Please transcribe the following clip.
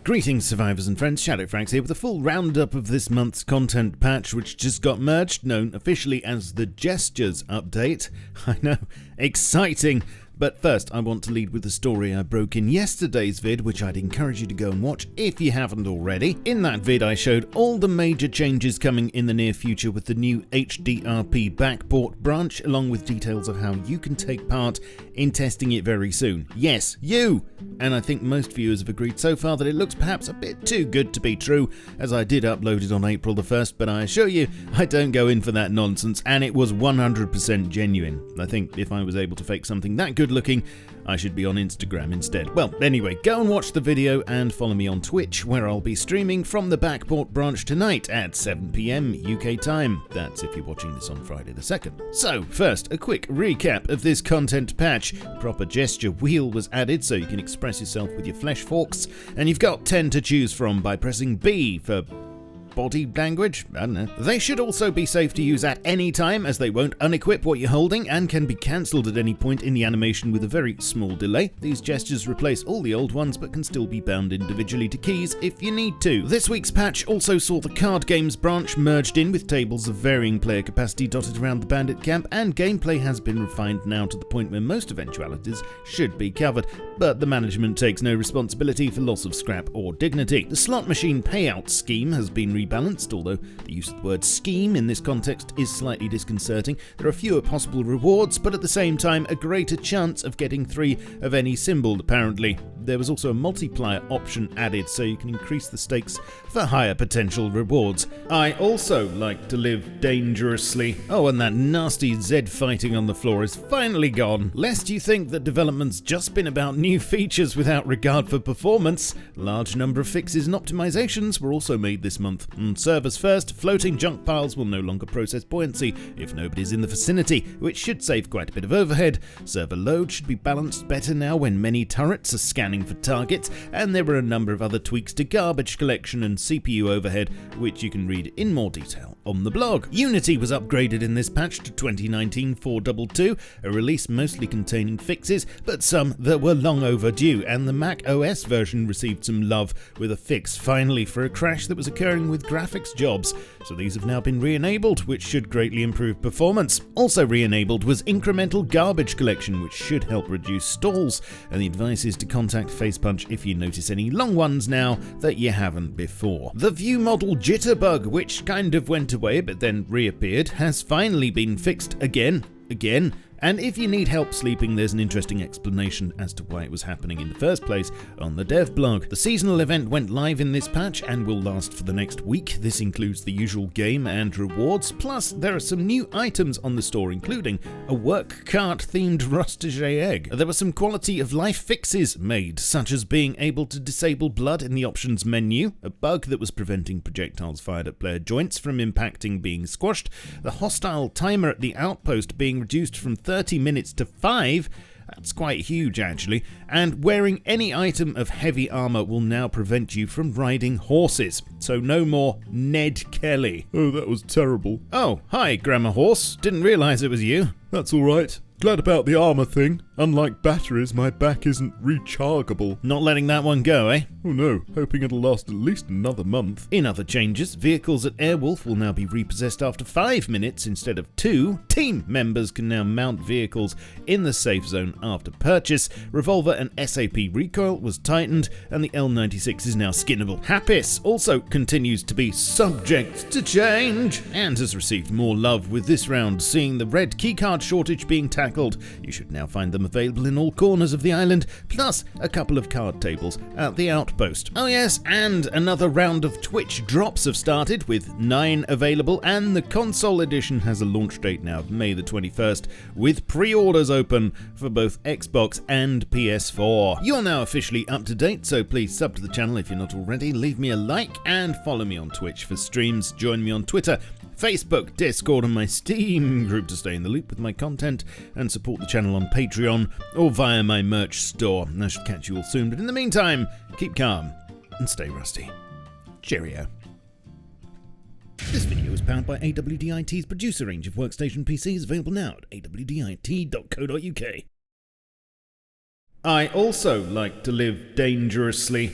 Greetings survivors and friends, SHADOWFRAX here with a full roundup of this month's content patch which just got merged, known officially as the Gestures update. I know, exciting! But first, I want to lead with the story I broke in yesterday's vid, which I'd encourage you to go and watch if you haven't already. In that vid, I showed all the major changes coming in the near future with the new HDRP backport branch, along with details of how you can take part in testing it very soon. Yes, you! And I think most viewers have agreed so far that it looks perhaps a bit too good to be true, as I did upload it on April the 1st, but I assure you, I don't go in for that nonsense, and it was 100% genuine. I think if I was able to fake something that good looking, I should be on Instagram instead. Well, anyway, go and watch the video and follow me on Twitch, where I'll be streaming from the backport branch tonight at 7 PM UK time. That's if you're watching this on Friday the 2nd. So, first, a quick recap of this content patch. Proper gesture wheel was added so you can express yourself with your flesh forks, and you've got 10 to choose from by pressing B for body language? I don't know. They should also be safe to use at any time, as they won't unequip what you're holding and can be cancelled at any point in the animation with a very small delay. These gestures replace all the old ones but can still be bound individually to keys if you need to. This week's patch also saw the card games branch merged in with tables of varying player capacity dotted around the bandit camp, and gameplay has been refined now to the point where most eventualities should be covered, but the management takes no responsibility for loss of scrap or dignity. The slot machine payout scheme has been rebalanced, although the use of the word scheme in this context is slightly disconcerting. There are fewer possible rewards, but at the same time a greater chance of getting 3 of any symbol, apparently. There was also a multiplier option added, so you can increase the stakes for higher potential rewards. I also like to live dangerously. Oh, and that nasty Zed fighting on the floor is finally gone. Lest you think that development's just been about new features without regard for performance, large number of fixes and optimizations were also made this month. Servers first, floating junk piles will no longer process buoyancy if nobody's in the vicinity, which should save quite a bit of overhead. Server load should be balanced better now when many turrets are scanning for targets, and there were a number of other tweaks to garbage collection and CPU overhead, which you can read in more detail on the blog. Unity was upgraded in this patch to 2019 422, a release mostly containing fixes, but some that were long overdue, and the Mac OS version received some love with a fix finally for a crash that was occurring with graphics jobs, so these have now been re-enabled, which should greatly improve performance. Also re-enabled was incremental garbage collection, which should help reduce stalls, and the advice is to contact FacePunch if you notice any long ones now that you haven't before. The view model jitterbug, which kind of went away but then reappeared, has finally been fixed again, and if you need help sleeping, there's an interesting explanation as to why it was happening in the first place on the dev blog. The seasonal event went live in this patch and will last for the next week. This includes the usual game and rewards, plus there are some new items on the store, including a work cart themed Rustige egg. There were some quality of life fixes made, such as being able to disable blood in the options menu, a bug that was preventing projectiles fired at player joints from impacting being squashed, the hostile timer at the outpost being reduced from 30 minutes to 5, that's quite huge actually, and wearing any item of heavy armour will now prevent you from riding horses, so no more Ned Kelly. Oh, that was terrible. Oh, hi Grammar Horse, didn't realise it was you. That's alright. Glad about the armour thing. Unlike batteries, my back isn't rechargeable. Not letting that one go, eh? Oh no, hoping it'll last at least another month. In other changes, vehicles at Airwolf will now be repossessed after 5 minutes instead of 2. Team members can now mount vehicles in the safe zone after purchase. Revolver and SAP recoil was tightened, and the L96 is now skinnable. Happis also continues to be subject to change, and has received more love with this round, seeing the red keycard shortage being tackled. You should now find them available in all corners of the island, plus a couple of card tables at the outpost. Oh yes, and another round of Twitch drops have started, with 9 available, and the console edition has a launch date now of May the 21st, with pre-orders open for both Xbox and PS4. You're now officially up to date, so please sub to the channel if you're not already, leave me a like, and follow me on Twitch for streams, join me on Twitter, Facebook, Discord, and my Steam group to stay in the loop with my content, and support the channel on Patreon or via my merch store. I shall catch you all soon, but in the meantime, keep calm and stay rusty. Cheerio. This video is powered by AWDIT's producer range of workstation PCs, available now at awdit.co.uk. I also like to live dangerously.